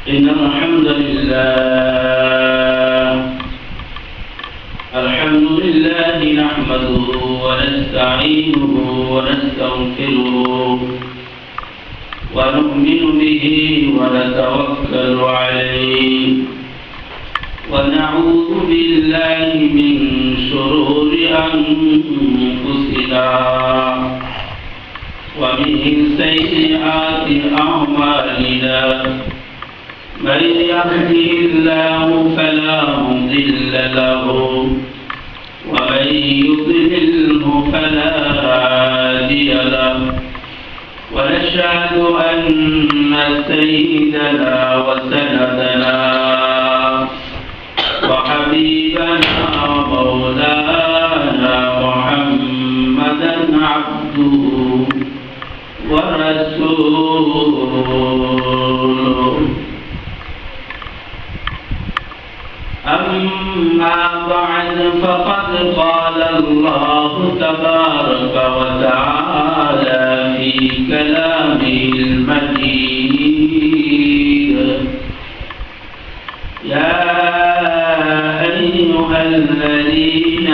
إن الحمد لله نحمده ونستعينه ونستغفره ونؤمن به ونتوكل عليه ونعوذ بالله من شرور أنفسنا ومن سيئات أعمالنا من يهده الله فلا مضل له ومن يضلله فلا هادي له ونشهد أن سيدنا وسندنا وحبيبنا ومولانا محمدا عبده ورسوله أما بعد فقد قال الله تبارك وتعالى في كلامه المجيد يا أيها الذين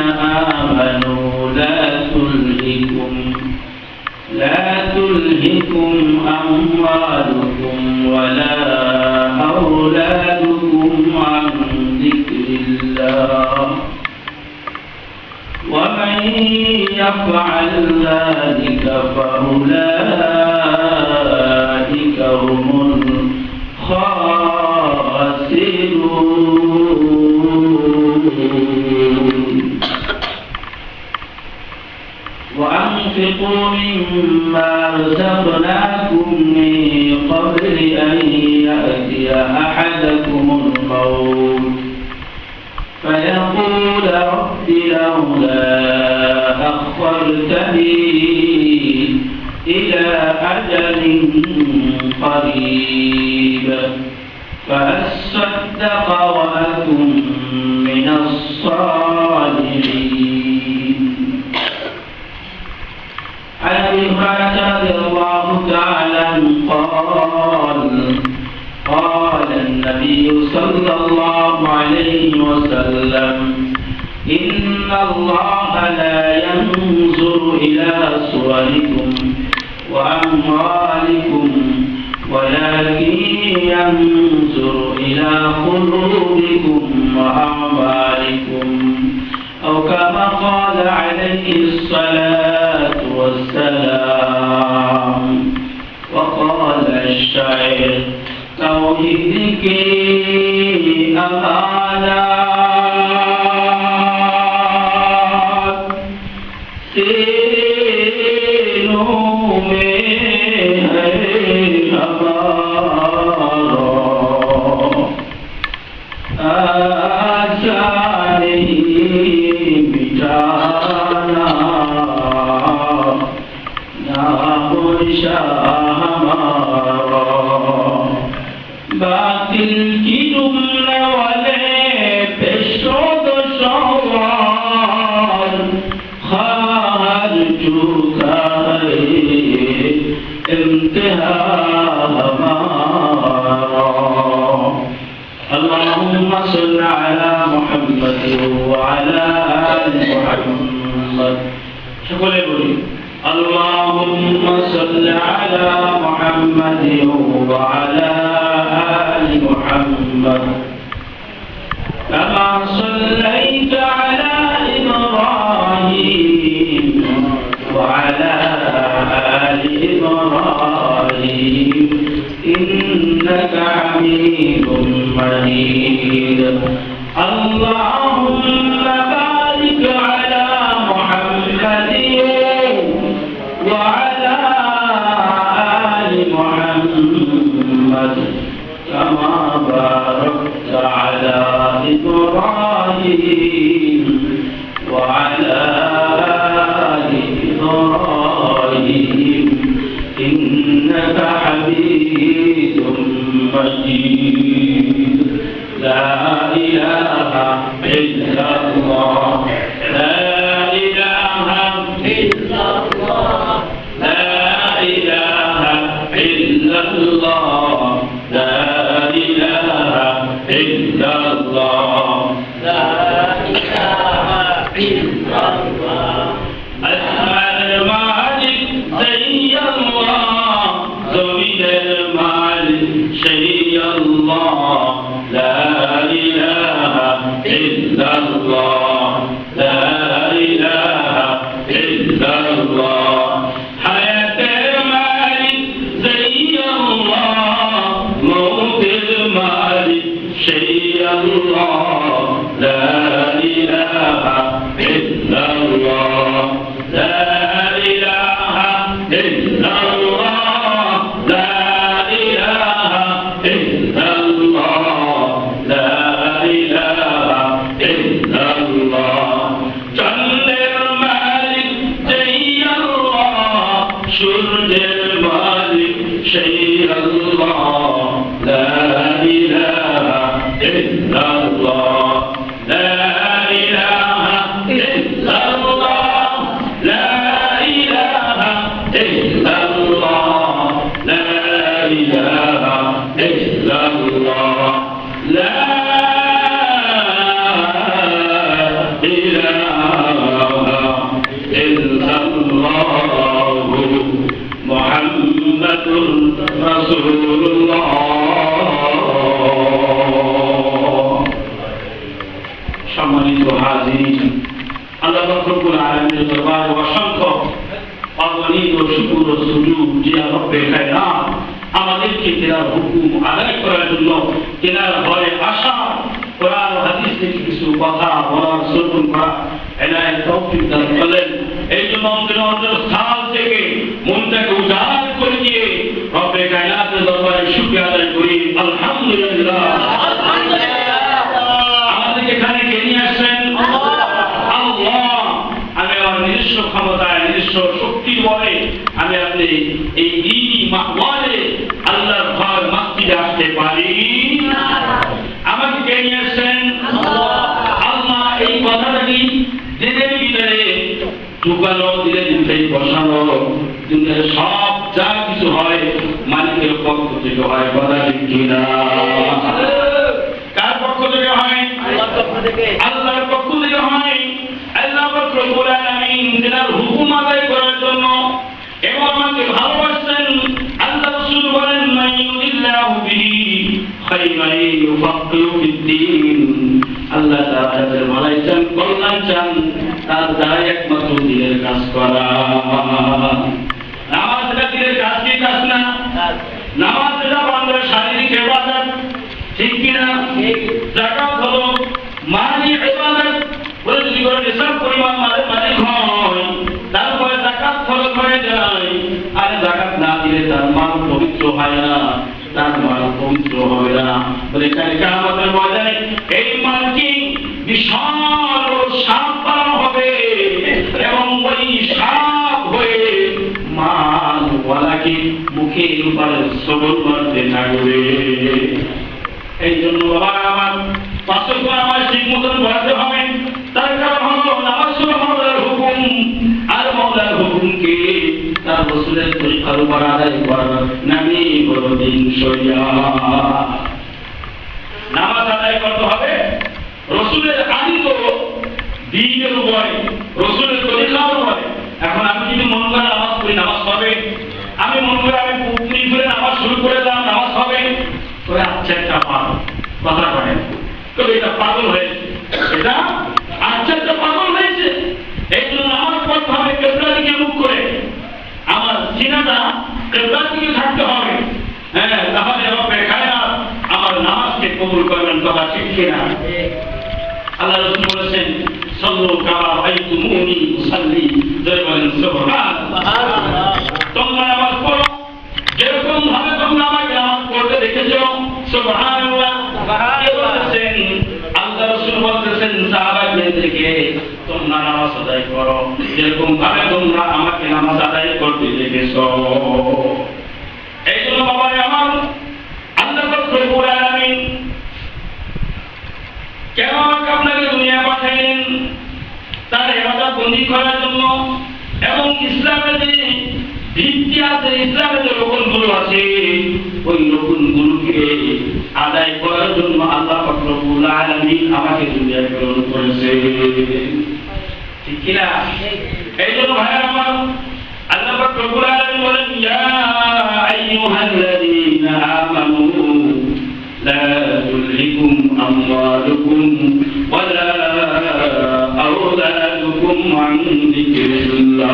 آمنوا لا تلهكم أموالكم ولا أولادكم عن ذكر الله ومن يفعل ذلك فأولئك هم الخاسرون وأنفقوا مما رزقناكم من قبل أن يأتي أحدكم الموت فيقول رب لولا أخرتني إلى أجل قريب فأصدق وأكن من الصالحين. عن أبي هريرة رضي الله تعالى قال النبي صلى الله عليه وسلم إن الله لا ينظر إلى صوركم وأموالكم ولكن ينظر إلى قلوبكم وأعمالكم أو كما قال عليه الصلاة والسلام. وقال الشاعر توحيدك أمانات سينو में है हमारा आशा नहीं मिटाना नाम शाह हमारा बातिल की जुमले वाले पेशोद सवार खार चुका है इंतहा हमारा. اللهم صل على محمد وعلى آل محمد. شكرا لك. اللهم صل على محمد وعلى آل محمد كما صليت على إبراهيم وعلى آل إبراهيم إنك حميد مجيد. اللهم بارك على محمد وعلى آل محمد كما باركت على إبراهيم وعلى آل إبراهيم إنك حميد مجيد. لا إله إلا الله لا إله إلا الله لا إله إلا الله لا إله شيء الله لا إله إلا الله لا إله إلا الله لا إله إلا الله لا إله إلا الله لا রাসূলুল্লাহ সম্মানিত হাজির, আল্লাহ রব্বুল আলামিনের দরবারে অসংখ্য অগণিত শুকর ও সুজুদ যে রব্বে কায়নাত আমাদেরকে তেনার হুকুম আদায় করার জন্য তেনার ভয়ে আসা, কোরআন ও হাদিস থেকে কিছু কথা বলার শ্রবণ করা এনায়েত তৌফিক দান করলেন। এই জন্য অন্তরের স্থান থেকে মনটাকে উজাড় করে দিয়ে রব্বে কায়নাতের দরবারে শুকরিয়া আদায় করি। আলহামদুলিল্লাহ। আমাদেরকে এখানে কে নিয়ে আসছেন? আল্লাহ। আমি আমার নিজস্ব ক্ষমতায় নিজস্ব শক্তির বলে আমি আপনি এই দ্বীনি মাহওয়ালে আল্লাহর ঘর মসজিদে আসতে পারি না। আমাকে কে নিয়ে আসছেন? আল্লাহ। এই কথাটা কি দিনের ভিতরে ঢুকানো, দিনের ভিতরে বসানো, দুনিয়ার সব যা কিছু হয় মালিকের পক্ষ থেকে হয়, কথা ঠিক কিনা? কার পক্ষ থেকে হয়? আল্লাহর পক্ষ থেকে। আল্লাহর পক্ষ থেকে হয়। আল্লাহ রব্বুল আলামিন তেনার হুকুম আদায় করার জন্য এবং আমাকে ভালোবাসেন। আল্লাহ রাসূল বলেন মাইয়ুদিল্লাহু বিহি খায়রান ইউফাক্কিহু ফিদ্দীন। আল্লাহ তাআলা যার ভালাই চান, কল্যাণ চান, তার দ্বারা একমাত্র দিনের কাজ করা। নামাজটা দিনের কাজ, কি কাজ না? নামাজটা বান্দার শারীরিক ইবাদত, ঠিক কিনা? যাকাত হলো মানি ইবাদত। বলে যদি করে নিসাব পরিমাণ মালিক হয়, তারপরে যাকাত খরচ হয়ে যায়। আর যাকাত না দিলে তার মাল পবিত্র হয় না, তার মাল পবিত্র হবে না। বলে কিয়ামতের ময়দানে এই মালটি বিশাল সাপ বানানো হবে এবং ওই সাপ হয়ে মালওয়ালাকে মুখের উপরে সবল করতে থাকবে। এই জন্য বাবা আমার পাঁচ ওয়াক্ত নামাজ ঠিক মতন পড়াতে হবে। তার কারণ হলো নামাজ হলো মাওলার হুকুম, আর মাওলার হুকুমকে তার রাসূলের তরিকার উপর আদায় করা নামে বড় দিন শরিয়াত। নামাজ আদায় করতে হবে রাসূলের আদিত দ্বীনের উপরে, রাসূলের তরিকার উপরে। এখন আমি যদি মন করে নামাজ পড়ি, নামাজ হবে? আমি মন করে আমি পুকুরি করে নামাজ শুরু করে দিলাম, নামাজ হবে? ওই আচ্ছা একটা পাগল, কথা বলেন তো, এটা পাগল হয়েছে, এটা আচ্ছা একটা পাগল হয়েছে। এই জন্য নামাজ পড়তে হবে কিবলার দিকে মুখ করে, আমার সিনাটা কিবলার দিকে থাকতে হবে। হ্যাঁ, তাহলে রব্বে কায়নাত আমার নামাজকে কবুল করবেন, কথা ঠিক কিনা? আল্লাহ রাসূল বলেছেন সাল্লু কামা রাআইতুমুনি উসাল্লি। জয় বলেন সুবহানাল্লাহ। তোমরা নামাজ পড়ো যেরকম ভাবে তোমরা আমাকে নামাজ পড়তে দেখেছো। সুবহানাল্লাহ। বলতেছেন আল্লাহ রাসূল বলতেছেন সাহাবাদেরকে তোমরা নামাজ আদায় করো যেরকম ভাবে তোমরা আমাকে নামাজ আদায় করতে দেখেছো। এই জন্য বাবা আমার আল্লাহ রব্বুল আলামিন কেন আপনাকে দুনিয়া পাঠাইলেন? তার ইবাদত বন্দী করার জন্য এবং ইসলামের যে ভিত্তি আছে, ইসলামের যে রকমগুলো আছে, ওই রকমগুলোকে আদায় করার জন্য আল্লাহ রব্বুল আলামিন আমাকে দুনিয়ায় প্রেরণ করেছেন, ঠিক কিনা? এই জন্য ভাইরা আমার আল্লাহ রব্বুল আলামিন বলেন ইয়া আইয়ুহাল্লাযীনা আমানু লা তুলহিকুম আমওয়ালুকুম ওয়ালা আওলাদুকুম আন যিকরিল্লাহ।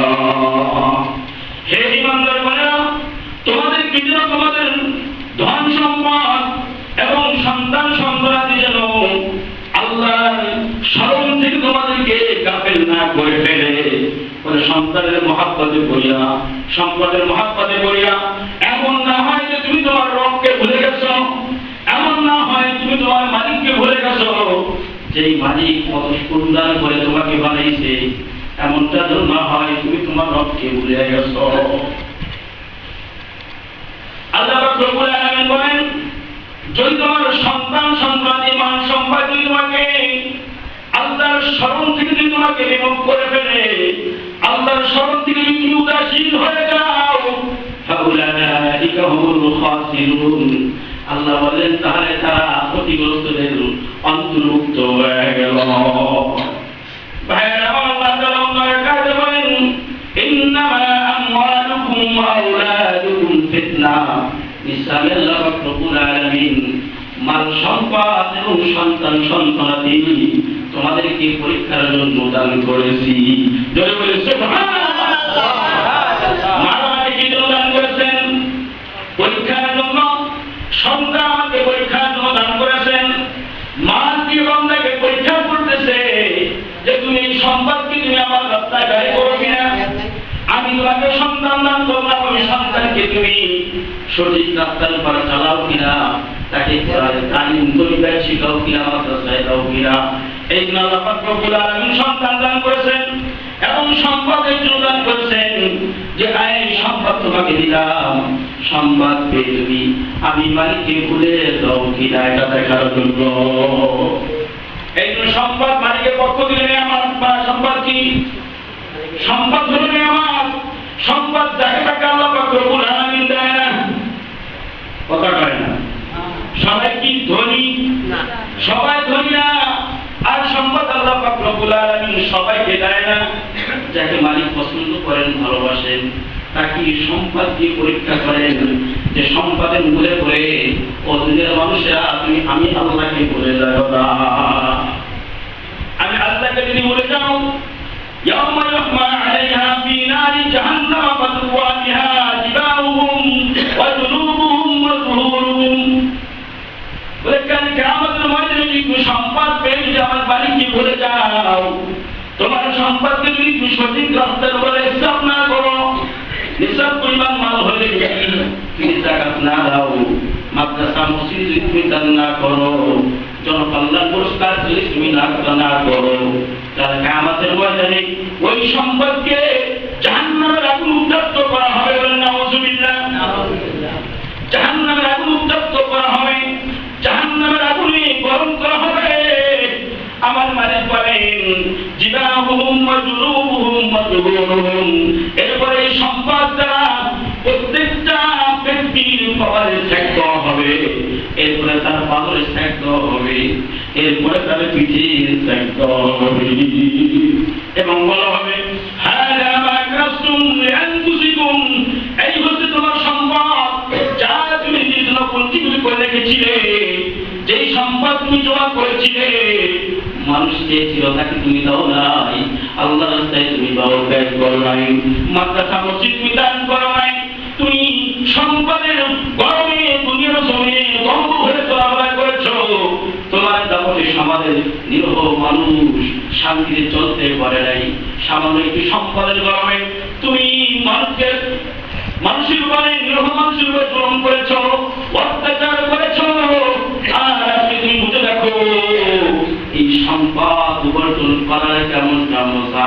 হে ঈমানদার ভাইরা, তোমাদের যেন তোমাদের ধন সম্পদ এবং সন্তান সন্ততি যেন আল্লাহর স্মরণ থেকে তোমাদেরকে গাফেল না করে ফেলে। সন্তানের মহাব্বতে পড়িয়া, সম্পদের মহাব্বতে পড়িয়া এমন না হয় যে তুমি তোমার রবকে ভুলে গেছো, এমন না হয় তুমি তোমার মালিককে ভুলে গেছো। যেই মালিক কত সুন্দর করে তোমাকে বানাইছে, এমনটা যেন না হয় তুমি তোমার রবকে ভুলে গেছো। যদি তোমার সন্তান সন্ততি মান সম্পদ যদি তোমাকে আল্লাহর স্মরণ থেকে যদি তোমাকে বিমুখ করে ফেলে, আল্লাহর স্মরণ থেকে যদি তুমি উদাসীন হয়ে যাও, ফাউলাইকা হুমুল খাসিরুন, আল্লাহ বলেন তাহলে তারা ক্ষতিগ্রস্তদের অন্তর্ভুক্ত হয়ে গেল। ভাইরা আল্লাহ তাআলা অন্যের কাছে বলেন ইন্নামা আমওয়ালুকুম ওয়া আওলাদুকুম ফিতনা, নিশ্চয়ই আল্লাহ রব্বুল আলামিন মাল সম্পদ এবং সন্তান সন্ততি তোমাদেরকে পরীক্ষার জন্য দান করেছি। জয় বলে সুবহানাল্লাহ। মা আমাকে কি জন্য দান করেছেন? পরীক্ষার জন্য। সন্তান আমাকে পরীক্ষার জন্য দান করেছেন। মা দিয়ে বান্দাকে পরীক্ষা করতেছে যে তুমি এই সম্পদকে তুমি আমার রাস্তায় ব্যয় করো কিনা। আমি তোমাকে সন্তান দান করলাম, আমি সন্তানকে তুমি সঠিক রাস্তার উপর চালাও কিনা, তাকে তালিম তরিকা শিখাও কিনা, মাদ্রাসায় দাও কিনা। এই জন্য আল্লাহ পাক রব্বুল আলামিন সন্তান দান করেছেন এবং সম্পদের জন্য দান করেছেন যে এই সম্পদ তোমাকে দিলাম, সম্পদ পেয়ে তুমি আমি মালিককে ভুলে দাও কিনা এটা দেখার জন্য। এই জন্য সম্পদ মালিকের পক্ষ দিলে আমার সম্পদ কি? সম্পদ হলে আমার সম্পদ যাকে তাকে আল্লাহ পাক রব্বুল আলামিন দেয় না, কথা কয় না। সবাই কি ধনী? সবাই ধনী না। আর সম্পদ আল্লাহ পাক রব্বুল আলামিন সবাইকে দেয় না। যাকে মালিক পছন্দ করেন, ভালোবাসেন, তাকে সম্পদ দিয়ে পরীক্ষা করেন যে সম্পদের মূলে পড়ে ও দুনিয়ার মানুষেরা তুমি আমি আল্লাহকে ভুলে যাও না। আমি আল্লাহকে যদি ভুলে যাও, ইয়াউমা ইউহমা আলাইহা ফি নারি জাহান্নাম ফাতুওয়া বিহা জিবাহুম ওয়া জুনুবুহুম ওয়া যুহুরুহুম। বলে কাল কিয়ামতের ময়দানে যদি তুমি সম্পদ পেয়ে যদি আমার মালিককে ভুলে যাও, তোমার সম্পদকে যদি তুমি সঠিক রাস্তার উপরে হিসাব না করো, নিসাব পরিমাণ মাল হলে তুমি জাকাত না দাও, মাদ্রাসা মসজিদ যদি তুমি দান না করো, জনকল্যাণ পুরস্কার যদি তুমি না করো, তাহলে কিয়ামতের ময়দানে ওই সম্পদকে জাহান্নামের আগুন উত্তপ্ত করা হবে। বলেন নাউযুবিল্লাহ। জাহান্নামের আগুন উত্তপ্ত করা হবে, জাহান্নামের আগুনে গরম করা হবে। আমার মালিক বলেন জিবাহুম ওয়া জুনুবুহুম ওয়া যুহুরুহুম। এরপরে এই সম্পদ দ্বারা প্রত্যেকটা ব্যক্তির কপালে সেক দেওয়া হবে, এরপরে তার পাদরে সেক দেওয়া হবে, এরপরে তার পিঠে সেক দেওয়া হবে এবং বলা হবে হাযা মা কাসতুম লিআনফুসিকুম। এই হচ্ছে তোমার সম্পদ যা তুমি নিজের জন্য পঞ্জীকৃত করে রেখেছিলে, যেই সম্পদ তুমি জমা করেছিলে। মানুষ চেয়েছিল তাকে তুমি দাও নাই, আল্লাহর রাস্তায় তুমি ব্যয় করো নাই, মাদ্রাসা মসজিদ তুমি দান করো নাই, তুমি সম্পদের গরমে দুনিয়ার জমিনে বন্ধ হয়ে চলাফেরা করেছো। তোমার দাপটে সমাজের নিরহ মানুষ শান্তিতে চলতে পারে নাই। সামান্য একটি সম্পদের গরমে তুমি মানুষের উপরে নিরহ মানুষের উপরে জুলুম করেছো, অত্যাচার করেছো। আর আজকে তুমি বুঝে দেখো এই সম্পদ উপার্জন করার কেমন গামছা,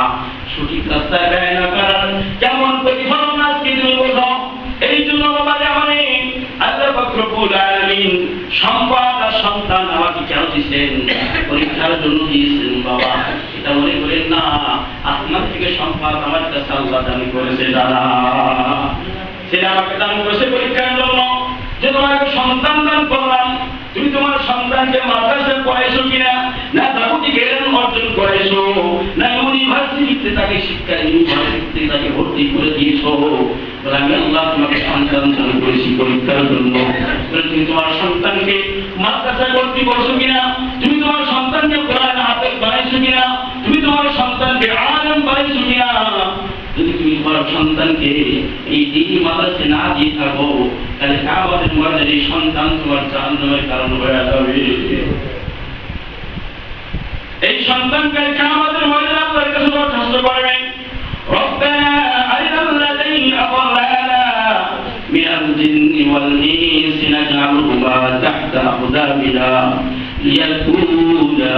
সঠিক রাস্তায় ব্যয় না করার কেমন প্রতিফলন আজকে তুমি বোঝো। এই জন্য বাবারে অনেক আল্লাহ পাক রব্বুল আলামিন সম্পদ আর সন্তান আমাকে কেন দিয়েছেন? পরীক্ষার জন্য দিয়েছেন বাবা। এটা মনে করেন না আপনার থেকে সম্পদ আমার কাছে আল্লাহ দান করেছে, যারা সেটা আমাকে দান করেছে পরীক্ষার জন্য। যে তোমাকে সন্তান দান করলাম, তুমি তোমার সন্তানকে মাদ্রাসায় পড়াইছো কিনা, না দাপুটি জ্ঞান অর্জন করাইছো, না ইউনিভার্সিটিতে তাকে শিক্ষা ইউনিভার্সিটিতে তাকে ভর্তি করে দিয়েছো। বলে আমি আল্লাহ তোমাকে সন্তান দান করেছি পরীক্ষার জন্য। তুমি তোমার সন্তানকে মাদ্রাসায় ভর্তি করছো কিনা, তুমি তোমার সন্তানকে কোরআন হাফেজ বানাইছো কিনা, তুমি তোমার সন্তানকে আলেম বানাইছো কিনা। যদি তুমি তোমার সন্তানকে এই দিনই মাদ্রাসায় না দিয়ে থাকো, তাহলে কিয়ামতের ময়দানে এই সন্তান তোমার জাহান্নামের কারণ হয়ে যাবে। এই সন্তানকে কিয়ামতের ময়দানে আল্লাহর কাছে দরখাস্ত করবে, রব্বানা আরিনাল্লাযীনা আযাল্লানা মিনাল জিন্নি ওয়াল ইনসি নাজআলহুমা তাহতা আকদামিনা লিয়াকুনা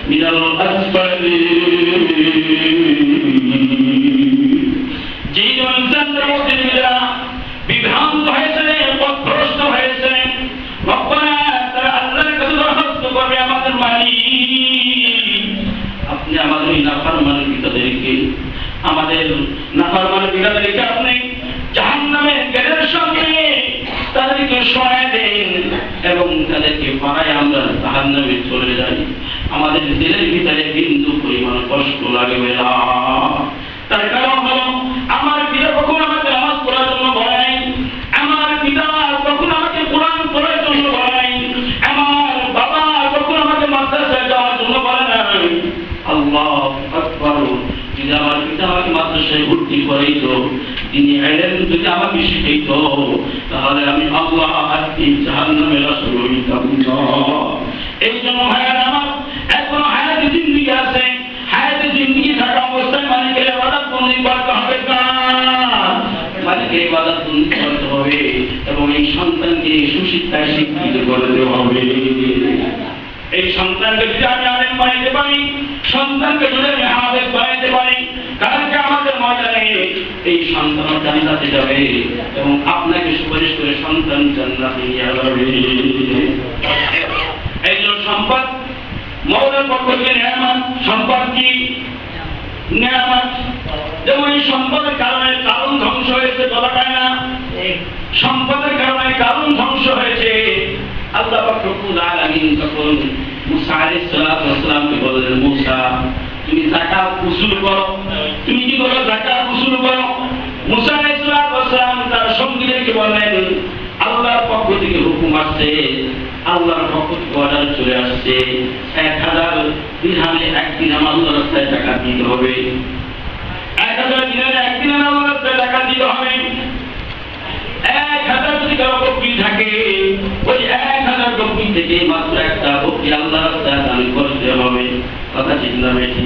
মিনাল আসফালিন। যে জনসাধারণ মুসলিমরা বিভ্রান্ত হয়েছে, পথভ্রষ্ট হয়েছে, রব্বানা করবে আমাদের মালিক, আপনি আমাদের নাফরমান পিতাদেরকে, আমাদের নাফরমান পিতাদেরকে আপনি জাহান্নামের গেটের সামনে তাদেরকে সরায় দেন এবং তাদেরকে পাড়ায় আমরা জাহান্নামে চলে যাই। আমাদের দিলের ভিতরে বিন্দু পরিমাণ কষ্ট লাগবে না। তার কারণ হলো আমার পিতা কখন আমাকে নামাজ পড়ার জন্য বলে নাই, আমার পিতা কখন আমাকে কোরআন পড়ার জন্য বলে নাই, আমার বাবা কখন আমাকে মাদ্রাসায় যাওয়ার জন্য বলে নাই। আল্লাহু আকবার। যদি আমার পিতা আমাকে মাদ্রাসায় ভর্তি করাইতো, তিনি ইলম যদি আমাকে শিখাইতো, তাহলে আমি আল্লাহ আর এই জাহান্নামের আসল হইতাম না। এই জন্য ভাইয়েরা আমার, এখনো হায়াতে জিন্দেগি আছে, হায়াতে জিন্দেগি থাকা অবস্থায় মালিকের ইবাদত বন্দেগি করতে হবে, মালিকের ইবাদত বন্দেগি করতে হবে এবং এই সন্তানকে সুশিক্ষায় শিক্ষিত করতে হবে। এই সন্তানকে যদি আমি আলেম বানাইতে পারি, সন্তানকে যদি আমি হাফেজ বানাইতে পারি, কালকে আমাদের ময়দানে এই সন্তান জান্নাতে যাবে এবং আপনাকে সুপারিশ করে সন্তান জান্নাতে নিয়ে যাবে। এই যে সম্পদ মৌলার পক্ষ থেকে নেয়ামত, সম্পদ কি নেয়ামত। যেমন এই সম্পদের কারণে কারণ ধ্বংস হয়েছে, বলা যায় না, সম্পদের কারণে কারণ ধ্বংস হয়েছে। আল্লাহ পাক রব্বুল আলামিন যখন মুসা আলাইহিস সালামকে বললেন, মুসা তুমি যাকাত উসুল করো, তুমি কি করো? যাকাত উসুল করো। মুসা আলাইহিস সালাম তার সঙ্গীদেরকে বললেন, আল্লাহর পক্ষ থেকে হুকুম আসছে, আল্লাহর পক্ষ থেকে অর্ডার চলে আসছে, 1000 দিরহামে 1 দিরহাম আল্লাহর রাস্তায় যাকাত দিতে হবে, 1000 দিনারে 1 দিনার আল্লাহর রাস্তায় যাকাত দিতে হবে। 1000 যদি কারো বকরি থাকে, ওই 1000 বকরি থেকে মাত্র একটা বকরি আল্লাহর রাস্তায় দান করতে হবে। কথা ঠিক না বেশি?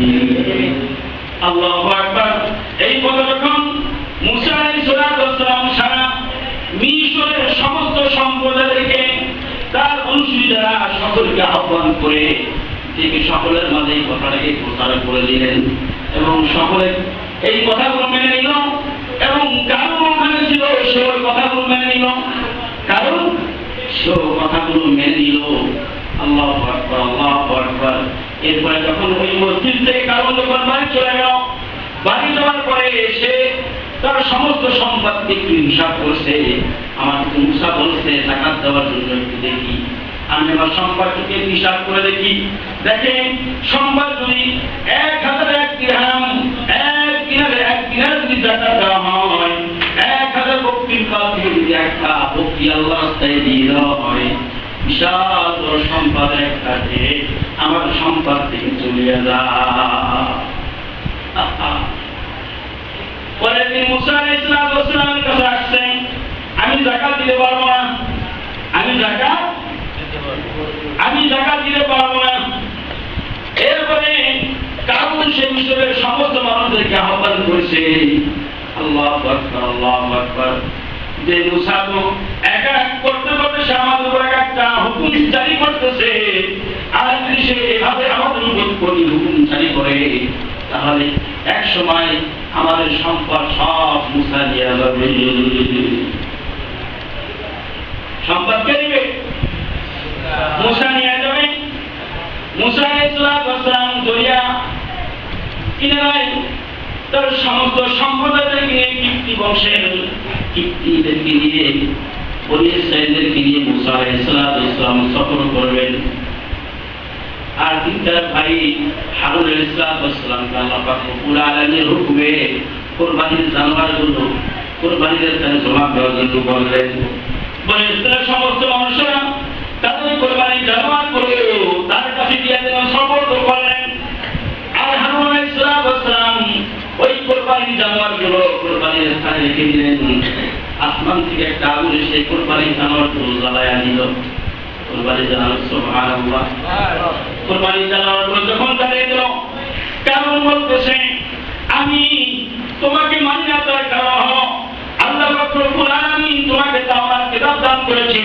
আল্লাহু আকবার। এই কথা যখন মুসা আলাইহিস সালাম সারা মিশরের সমস্ত সম্প্রদায়কে, তার অনুসারী যারা সকলকে আহ্বান করে থেকে সকলের মাঝে এই কথাটাকে প্রচার করে দিলেন এবং সকলে এই কথাগুলো মেনে নিল এবং কারণ ওখানে ছিল সে ওই কথাগুলো মেনে নিল, কারণ সে কথাগুলো মেনে নিল। আল্লাহু আকবার, আল্লাহু আকবার। এরপরে যখন ওই মসজিদ থেকে কারণ যখন বাড়ি চলে গেল, বাড়ি যাওয়ার পরে সে তার সমস্ত সম্পত্তি একটু হিসাব করছে। আমার মুসা বলছে যাকাত দেওয়ার জন্য একটু দেখি, আমি আমার সম্পত্তিকে হিসাব করে দেখি। দেখেন সম্পদ যদি 1001 দিরহাম, 1 দিনারে 1 দিনার যদি যাকাত দেওয়া হয়, 1000 বকরির কাছে যদি একটা বকরি আল্লাহর রাস্তায় দিয়ে দেওয়া হয়, বিশাল বড় সম্পদের একটা যে আমার সম্পদ থেকে চলে যায়। পরের দিন মুসা আলাইহিস সালামের কাছে আসছেন, আমি যাকাত দিতে পারবো না, আমি যাকাত দিতে পারবো না। এরপরে কারণ সে মিশরের সমস্ত মানুষদেরকে আহ্বান করেছে। আল্লাহু আকবার, আল্লাহু আকবার। যে মুসা তো এক এক করতে করতে সে আমাদের উপর একটা হুকুম জারি করতেছে, আর যদি সে এভাবে আমাদের উপর হুকুম জারি করে, তাহলে এক সময় আমাদের সম্পদ সব মুসা নিয়ে যাবে। সম্পদ কে নেবে? মুসা নিয়ে যাবে। মুসা আলাইহিস সালাম দরিয়া কিনারায় তার সমস্ত সম্প্রদায়দেরকে নিয়ে, কিপ্তি বংশের কিপ্তিদেরকে নিয়ে, বনী ইসরাঈলদেরকে নিয়ে মুসা আলাইহিস সালাম সফর করবেন। আর তিনটার ভাই হারুন আলাইহিস সালামকে আল্লাহ পাক রব্বুল আলামিনের হুকুমে কুরবানির জানোয়ারগুলো কুরবানির জন্য জমা দেওয়ার জন্য বললেন। বনী ইসরাঈলের সমস্ত মানুষরা তাদের কুরবানির জানোয়ারগুলো তার কাছে দিয়ে দেন, সমর্থ করলেন। আর হারুন আলাইহিস সালাম ওই কুরবানির জানোয়ারগুলো কুরবানির স্থানে রেখে দিলেন। আসমান থেকে একটা আগুন এসে কুরবানির জানোয়ারগুলো জ্বালায়া দিল। কুরবানির জানোয়ার, সুবহানাল্লাহ, কুরবানির জানোয়ারগুলো যখন জ্বালিয়ে দিল, কারণ বলতেছে আমি তোমাকে মানি না, তার কারণ হলো আল্লাহ পাক রব্বুল আলামিন তোমাকে তাওরাত কিতাব দান করেছে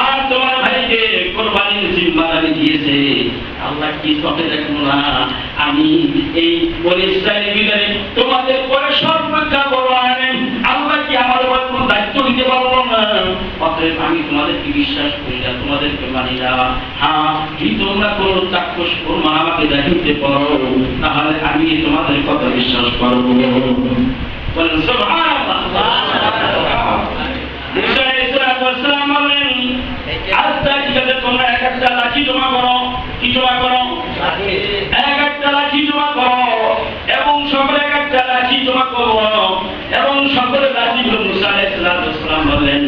আর তোমার ভাইকে কুরবানির জিম্মাদারি দিয়েছে। আল্লাহ কি চোখে দেখবো না আমি এই বনী ইসরাঈলের ভিতরে তোমাদের পরে সর্বোচ্চ বড় আলেম? আল্লাহ কি আমার উপর কোনো দায়িত্ব দিতে পারবো না? অতএব আমি তোমাদেরকে বিশ্বাস করি না, তোমাদেরকে মানি না। হ্যাঁ, যদি তোমরা কোনো চাক্ষুষ প্রমাণ আমাকে দেখাইতে পারো, তাহলে আমি তোমাদের কথা বিশ্বাস করব। বলেন সুবহানাল্লাহ। মুসা আলাইহিস সালাম বলেন, আচ্ছা ঠিক আছে, তোমরা এক একটা লাঠি জমা করো। কি জমা করো? এক একটা লাঠি জমা করো, এবং সকলে এক একটা লাঠি জমা করো, এবং সকলে লাঠিগুলো মুসা আলাইহিস সালাম বললেন,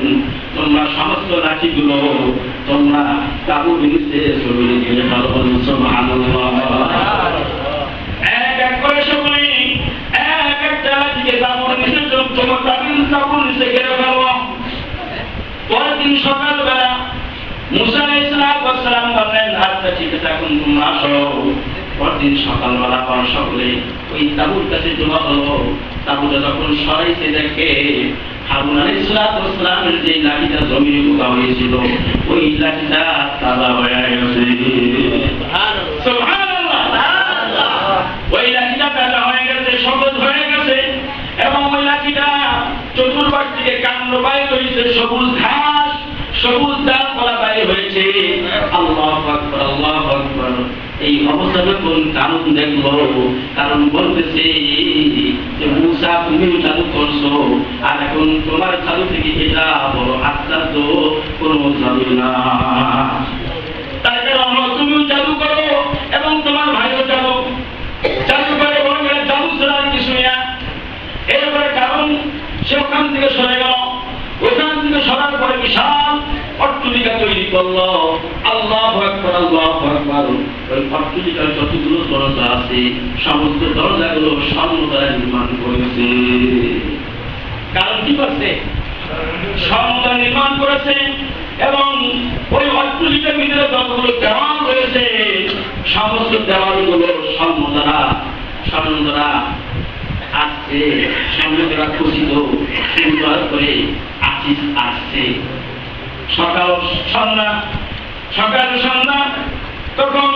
তোমরা সমস্ত লাঠিগুলো তোমরা তাঁবুর নিচে সরিয়ে দিয়ে ফেলো। সুবহানাল্লাহ। এক এক করে সকলে এক একটা লাঠিকে তাঁবুর নিচে তাঁবুর নিচে ঘিরে ফেলো। পরের দিন সকালবেলা মুসা আলাইহিস সালাম বললেন, আচ্ছা ঠিক আছে, এখন তোমরা আসো। পরদিন সকালবেলা পর সকলে ওই তাঁবুর কাছে জমা হলো। তাঁবুটা যখন সরাইতে দেখে হারুন আলাইহিস সালামের যে লাঠিটা জমিনে পোতা হয়েছিল, ওই লাঠিটা তাজা হয়ে গেছে। সুবহানাল্লাহ। ওই লাঠিটা তাজা হয়ে গেছে, সবুজ হয়ে গেছে, এবং ওই লাঠিটা চতুর্পাশ থেকে কাণ্ড বাইর হয়েছে, সবুজ ঘাস, সবুজ ডালপালা বাইর হয়েছে। আল্লাহু আকবার, আল্লাহু আকবার। এই অবস্থা যখন কারণ দেখলো, কারণ বলতেছে যে মুসা তুমি জাদু করছো, আর এখন তোমার জাদু থেকে এটা বড় আশ্চর্য কোনো জাদু না। তার কারণ তুমি জাদু করো এবং তোমার ভাইও জাদু করে, বরং জাদু ছাড়া কিছু না। এরপরে কারণ সে ওখান থেকে সরে গেল। ওখান থেকে সরার পরে বিশাল অট্টালিকা তৈরি করলো। আল্লাহু আকবার, আল্লাহু আকবার। ওই অট্টালিকার যতগুলো দরজা আছে, সমস্ত দরজাগুলো স্বর্ণ দ্বারা নির্মাণ করেছে। কারণ কি করছে? স্বর্ণ দ্বারা নির্মাণ করেছে। এবং ওই অট্টালিকার ভিতরে যতগুলো দেওয়াল রয়েছে, সমস্ত দেওয়ালগুলো স্বর্ণ দ্বারা আসছে, স্বর্ণ দ্বারা খচিত, সুন্দর করে আসছে। সকাল সন্ধ্যা তখন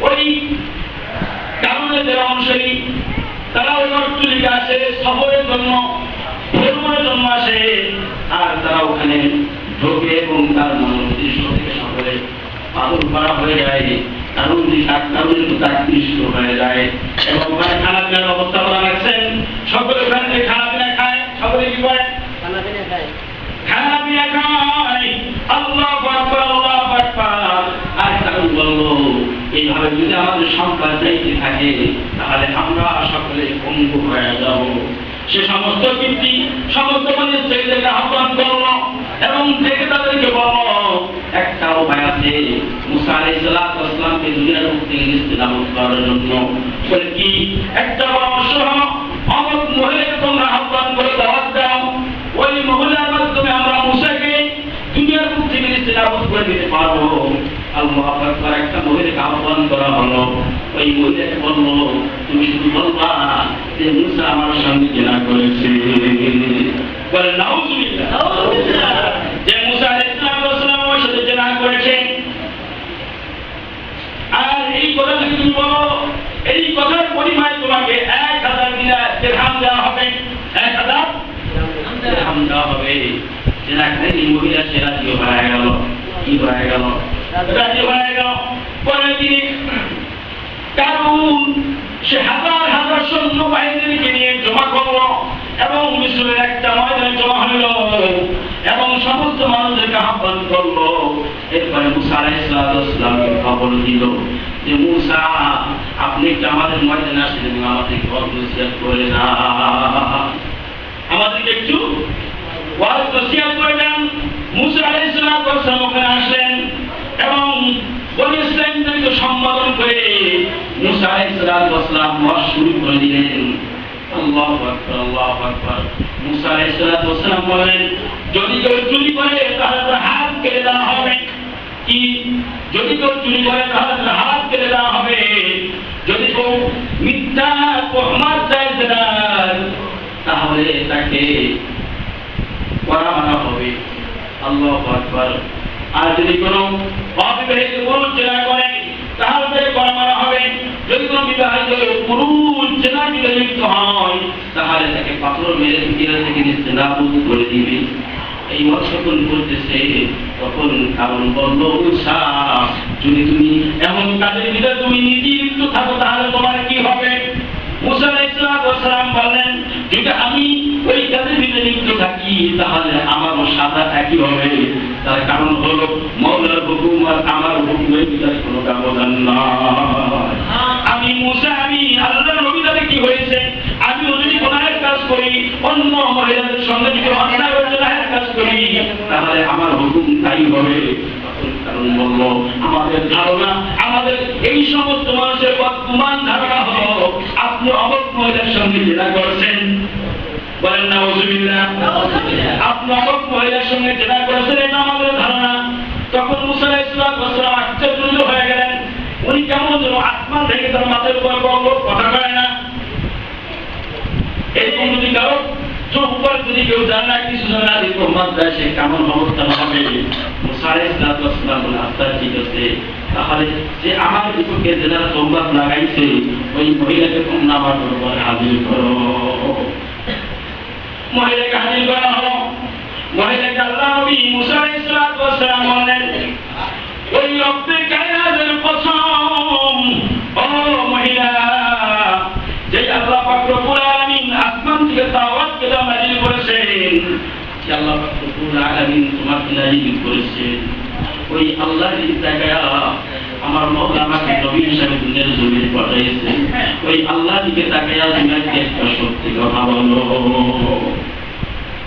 ওই কারণের যারা অনুসারী তারা ওই অট্টালিকা আসে সফরের জন্য, ভ্রমণের জন্য আসে। আর তারা ওখানে ঢোকে এবং তার মনোদৃশ্য থেকে সকলে পাগল করা হয়ে যায়, কারণের আকৃষ্ট হয়ে যায়। এবং ওখানে খানা পিনার অবস্থা করা রাখছেন, সকলে ওখানে খানা পিনা খায়। সকলে কি করে? খানা পিনা খায়। আল্লাহু আকবার, আল্লাহু আকবার। আর কারণ বললো, এইভাবে যদি আমাদের সংখ্যা যাইতে থাকে, তাহলে আমরা সকলে পঙ্গু হয়ে যাব। সে সমস্ত কীর্তি সমস্ত ছেলেদেরকে আহ্বান করলো এবং থেকে তাদেরকে বলল, একটা উপায় আছে মুসা আলাইহিস সালামকে দুনিয়ার মুক্তি ইসলামত করার জন্য। বলে কি? একটা পরামর্শ হলো, অমুক মহিলাকে তোমরা আহ্বান করে দাওয়াত দাও। ওই মহিলার মাধ্যমে আমরা মুসাকে দুনিয়ার মুক্তি ইসলামত করে দিতে পারবো। আল্লাহু আকবার। একটা মহিলাকে আহ্বান করা হলো। ওই মহিলাকে বললো, তুমি শুধু বলবা যে মুসা আমার সঙ্গে জেনা করেছে। বলে নাউজুবিল্লাহ, যে মুসা আলাইহিস সালাম ওর সাথে জেনা করেছে। আর এই কথা যদি তুমি বলো, এই কথার পরিমাণ তোমাকে 1000 দিরহাম দেওয়া হবে। 1000 দিরহাম দেওয়া হবে। জেনা করে এই মহিলা সে রাজি হয়ে গেল। কি হয়ে গেল? রাজি হয়ে গেল। পরে তিনি কারণ সে হাজার হাজার সৈন্য বাহিনীকে নিয়ে জমা করলো এবং মিশরের একটা ময়দানে জমা হইল এবং সমস্ত মানুষদেরকে আহ্বান করলো। এরপরে মুসা আলাইহিস সালামকে খবর দিল যে মুসা, আপনি একটু আমাদের ময়দানে আসলেন, আমাদেরকে ওয়াজ করে না, আমাদেরকে একটু ওয়াজ নসিহত করে দেন। মুসা আলাইহিস সালাম ওখানে আসলেন এবং বনি ইসরাঈলকে সম্বোধন করে মুসা আলাইহিস সালাম ওয়াজ শুরু করে দিলেন। আল্লাহু আকবার, আল্লাহু আকবার। মুসা আলাইহিস সালাম বলেন, যদি কেউ চুরি করে তাহলে তার হাত কেটে দেওয়া হবে। কি? যদি কেউ চুরি করে তাহলে তার হাত কেটে দেওয়া হবে। যদি কেউ মিথ্যা প্রমাণ দেয় তাহলে তাকে করা মানা হবে। আল্লাহু আকবার। আর যদি কোনো অবিবাহিত পুরুষ জেনা করে তাহলে তাকে করা মানা হবে। যদি কোনো বিবাহিত পুরুষ জেনায় লিপ্ত হয় তাহলে তাকে পাথর মেরে ভিতরে থেকে নাবুদ করে দিবে। এই ওয়াজ যখন করতেছে তখন কারণ বলল মুসা যদি তুমি এমন কাজের ভিতরে তুমি নিজে লিপ্ত থাকো তাহলে তোমার কি হবে? মুসা আলাইহিস সালাম বললেন যদি আমি ওই কাজের ভিতরে লিপ্ত থাকি তাহলে আমারও সাজা একই হবে। তার কারণ হলো মাওলার হুকুম আর আমার হুকুমের ভিতরে কোনো ব্যবধান নাই। আমি মুসা আমি আল্লাহর নবী তাহলে কি হয়েছে? আমি যদি গুনাহের কাজ করি অন্য মহিলাদের সঙ্গে যদি অন্যায় গুনাহের কাজ করি তাহলে আমার হুকুম তাই হবে। কারণ বলল আমাদের ধারণা আমাদের এই সমস্ত মানুষের বর্তমান ধারণা হলো আপনি অবক মহিলার সঙ্গে জেনা করছেন, বলেন নাউজুবিল্লাহ, আপনি অবক মহিলার সঙ্গে জেনা করেছেন এটা আমাদের ধারণা। তখন মুসা আলাইহিস সালাম আশ্চর্য হয়ে গেলেন, উনি কেমন যেন আসমান থেকে তার মাথার উপর বলল কথা কয় না। এরকম যদি কারো চোখ উপর যদি কেউ জানা কিছু জানা প্রমাণ দেয় সে কেমন অবস্থা হবে? মুসা আলাইহিস সালাম বলে আচ্ছা ঠিক আছে, তাহলে যে আমার বিপক্ষে যারা সংবাদ লাগাইছে ওই মহিলাকে তোমরা আমার দরবারে হাজির করো। মহিলাকে হাজির করা হলো। মহিলাকে আল্লাহ নবী মুসা আলাইহিস সালাম বললেন ওই রব্বে কায়নাতের কসম ও মহিলা, যে আল্লাহ পাক রব্বুল আলামিন আসমান থেকে তাওরাত কিতাব নাযিল করেছেন, যে আল্লাহ পাক রব্বুল আলামিন তোমাকে নাযিল করেছেন ওই আল্লাহর জায়গায় আমার মাওলা আমাকে নবী হিসেবে দুনিয়ার জমিনে পাঠিয়েছেন, ওই আল্লাহর দিকে তাকায়া তুমি একটা সত্যি কথা বলো।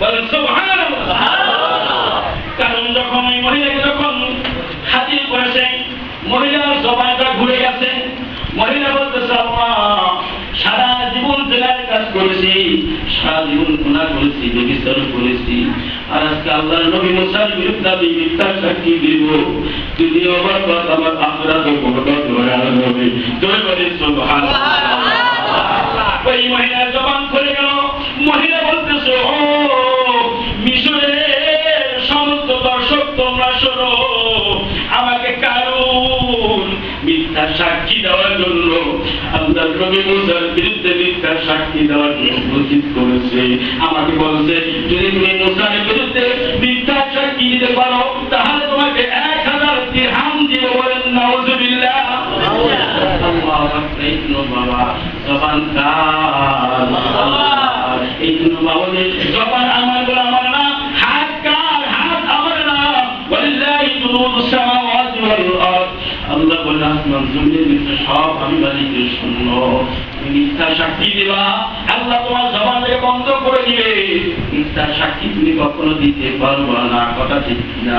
বলেন সুবহানাল্লাহ। কারণ যখন ওই মহিলাকে যখন হাজির করেছে মহিলার জবানটা ঘুরে গেছে। মহিলা বলতেছে আল্লাহ সারা জীবন জেলার কাজ করেছি, সারা জীবন গুনাহ করেছি, ব্যভিচার করেছি, আর আজকে আল্লাহর নবী মুসার বিরুদ্ধে আমি মিথ্যা সাক্ষী দিব, দুনিয়া বরবাদ আমার আখিরাত বরবাদ হয়ে যাবে। জয় বলি সুবহানাল্লাহ। ওই মহিলার জবান খুলে গেল। মহিলা বলতেছে ও মিশরের সমস্ত দর্শক তোমরা শোনো, আমাকে কারণ মিথ্যা সাক্ষী দেওয়ার জন্য আল্লাহর নবী মুসার বিরুদ্ধে মিথ্যা সাক্ষী দেওয়ার জন্য উচিত করেছে। আমাকে বলছে যদি তুমি মুসার বিরুদ্ধে মিথ্যা সাক্ষী দিতে পারো তাহলে তোমাকে 1000 দিরহাম দিব। বলেন নাউজুবিল্লাহ। আল্লাহু আকবার। ইবনে বাবা জবান কার আল্লাহ, ইবনে বাবা জবান আমার বলে আমার না, হাত কার হাত আমার না। ওয়াল্লাহি জুনুদুস সামাওয়াতি ওয়াল আরদ, আল্লাহ বলে আসমান জমিনের ভিতরে সব আমি মালিকের শূন্য। মিথ্যা সাক্ষী দিবা আল্লাহ তোমার জবানকে বন্ধ করে দিবে। মিথ্যা সাক্ষী তুমি কখনো দিতে পারবা না, কথা ঠিক কিনা?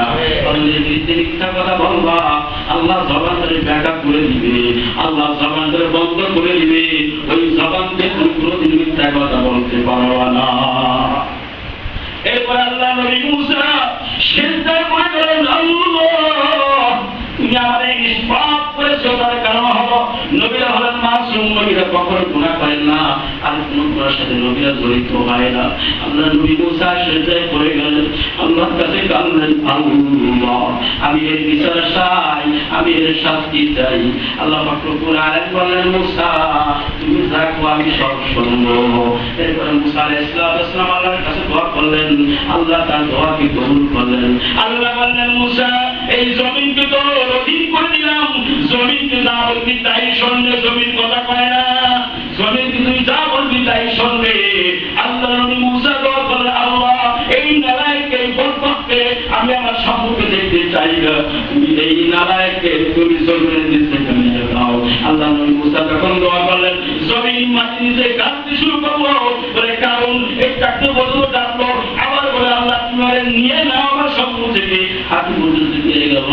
অন্যের বিরুদ্ধে মিথ্যা কথা বলবা আল্লাহ জবানটাকে ব্যাখ্যা করে দিবে, আল্লাহ জবানটাকে বন্ধ করে দিবে। ওই জবানকে তুমি কোনোদিন মিথ্যা কথা বলতে পারবা না। এরপর আল্লাহ নবী মুসা সিজদা করে বলেন আল্লাহ তুমি আমাদের নিষ্পাপ করেছো। তার কারণ হলো নবীরা হলেন মাসুম, নবীরা কখনো গুনাহ করেন না, আর কোন গুনার সাথে নবীরা জড়িত হয় না। আল্লাহ নবী মুসা সিজদায় পড়ে গেলেন, আল্লাহর কাছে কাঁদলেন আল্লাহ আমি এর বিচার চাই, আমি এর শাস্তি চাই। আল্লাহ পাক রব্বুল আলামিন বললেন মুসা তুমি দেখো আমি সব শুনবো। এরপর মুসা আলাইহিস সালাম আল্লাহর কাছে দোয়া করলেন, আল্লাহ তার দোয়াকে কবুল করলেন। আল্লাহ বললেন মুসা এই জমিনকে তো অধীন করে দিলাম, জমিনকে যা বলবি তাই শুনবে, জমিন কথা কয় না, জমিনকে তুই যা বলবি তাই শুনবে। আল্লাহ নবী মুসা দোয়া করলেন আল্লাহ এই নালায়েককে এই বরকতকে আমি আমার সম্মুখে দেখতে চাই না, তুমি এই নালায়েককে তুমি জমিনের নিচে নিয়ে যাও। আল্লাহ নবী মুসা যখন দোয়া করলেন জমিন মাটি নিচে কাঁদতে শুরু করলো, বলে কারণ একটু বললো ডাকলো, আবার বলে আল্লাহ তুমি নিয়ে নাও আমার সম্মুখ থেকে, হাতি পর্যন্ত নিয়ে গেল।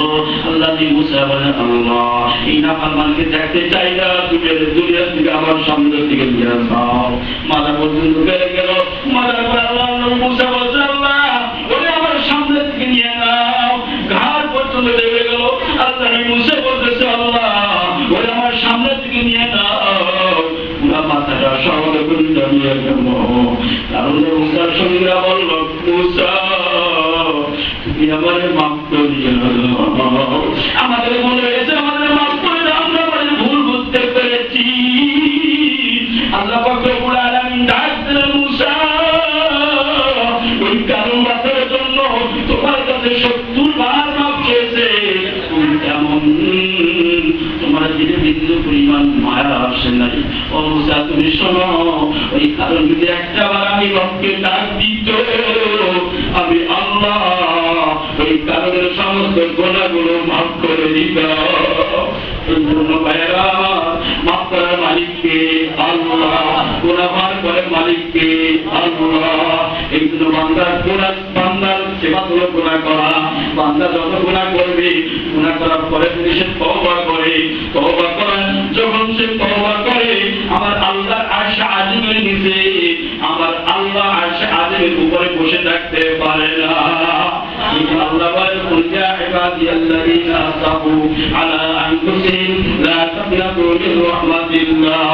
আল্লাহ মুসা বলেন আল্লাহ এই নাফরমানকে দেখতে চাই না, তুমি দুনিয়া থেকে আমার সামনে থেকে নিয়ে যাও। মাথা পর্যন্ত গেলে গেল, মাথার পর আল্লাহ মুসা বলছে আল্লাহ ওরে আমার সামনে থেকে নিয়ে নাও, ঘাড় পর্যন্ত লেগে গেল। আল্লাহ মুসা বলতেছে আল্লাহ ওরে আমার সামনে থেকে নিয়ে নাও, পুরা মাথাটা সরল করে নিয়ে গেল। কারণ মুসার সঙ্গীরা বলল মুসা তুমি আমাদের মাফ করিয়ে দাও, আমাদের মনে হয়েছে আমাদের মাফ করে দাও, আমরা আমাদের ভুল বুঝতে পেরেছি। আল্লাহ পাক রব্বুল আলামিন ডাক দিলেন মুসা ওই কারণ বাঁচার জন্য ও মুসা তুমি শোনো, ওই কারণ যদি একটা বার আমি রবকে ডাক দিত, আমি আল্লাহ ওই কারণের সমস্ত গুনাহগুলো মাফ করে দিতাম। এই জন্য ভাইরা, মাফ করার মালিককে আল্লাহ, গুনাহ মাফ করার মালিককে আল্লাহ। এই জন্য বান্দার সেবা হলো গুনাহ করা। বান্দা যত গুনাহ করবে, গুনাহ করার পরে যদি সে তওবা করে, তওবা করেন যখন সে তওবা করে, আমার আল্লাহর আরশ আজিমের নিচে, আমার আল্লাহ আরশ আজিমের উপরে বসে থাকতে পারে না। আল্লাহ বলেন, কুল ইয়া ইবাদিয়াল্লাযীনা আসরাফু আলা আনফুসিহিম লা তাকনাতু মিন রাহমাতিল্লাহ।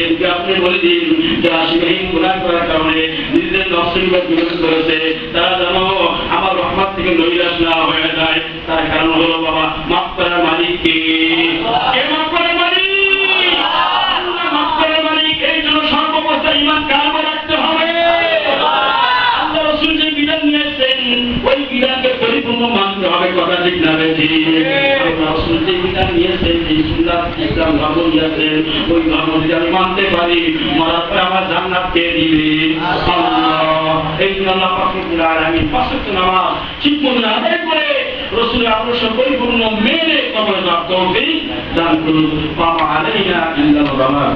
একে আপনি বলে দিন, যারা শিরহীন গুনাহ করার কারণে নিজেদের নফসের উপর বিরোধ করেছে, তারা যেন আমার রহমত থেকে নৈরাশ না হয়ে যায়। তার কারণ হলো বাবা, মাফ করার মালিক কে? কে মাফ করার মালিক? আল্লাহ মাফ করার মালিক। এই জন্য সর্বপ্রথম ঈমান কায়েম রাখতে হবে। আল্লাহ রাসূল যে বিধান নিয়েছেন, ওই বিধানকে পরিপূর্ণ মানতে হবে। কথা ঠিক না বেশি? আল্লাহ রাসূল যে বিধান নিয়েছেন, এই সুন্নাত ইসলাম ধর্ম নিয়েছেন, ওই ধর্ম যদি আমি মানতে পারি, মরার পরে আমার জান্নাত কে দিবে? আল্লাহ। এই জন্য আল্লাহ পাক রব্বুল আলামিন পাঁচ ওয়াক্ত নামাজ ঠিকমতো আদায় করে রাসূলের আদর্শ পরিপূর্ণ মেনে কবর তৌফিক দান করুন। ওয়া মা আলাইনা ইল্লাল বালাগ।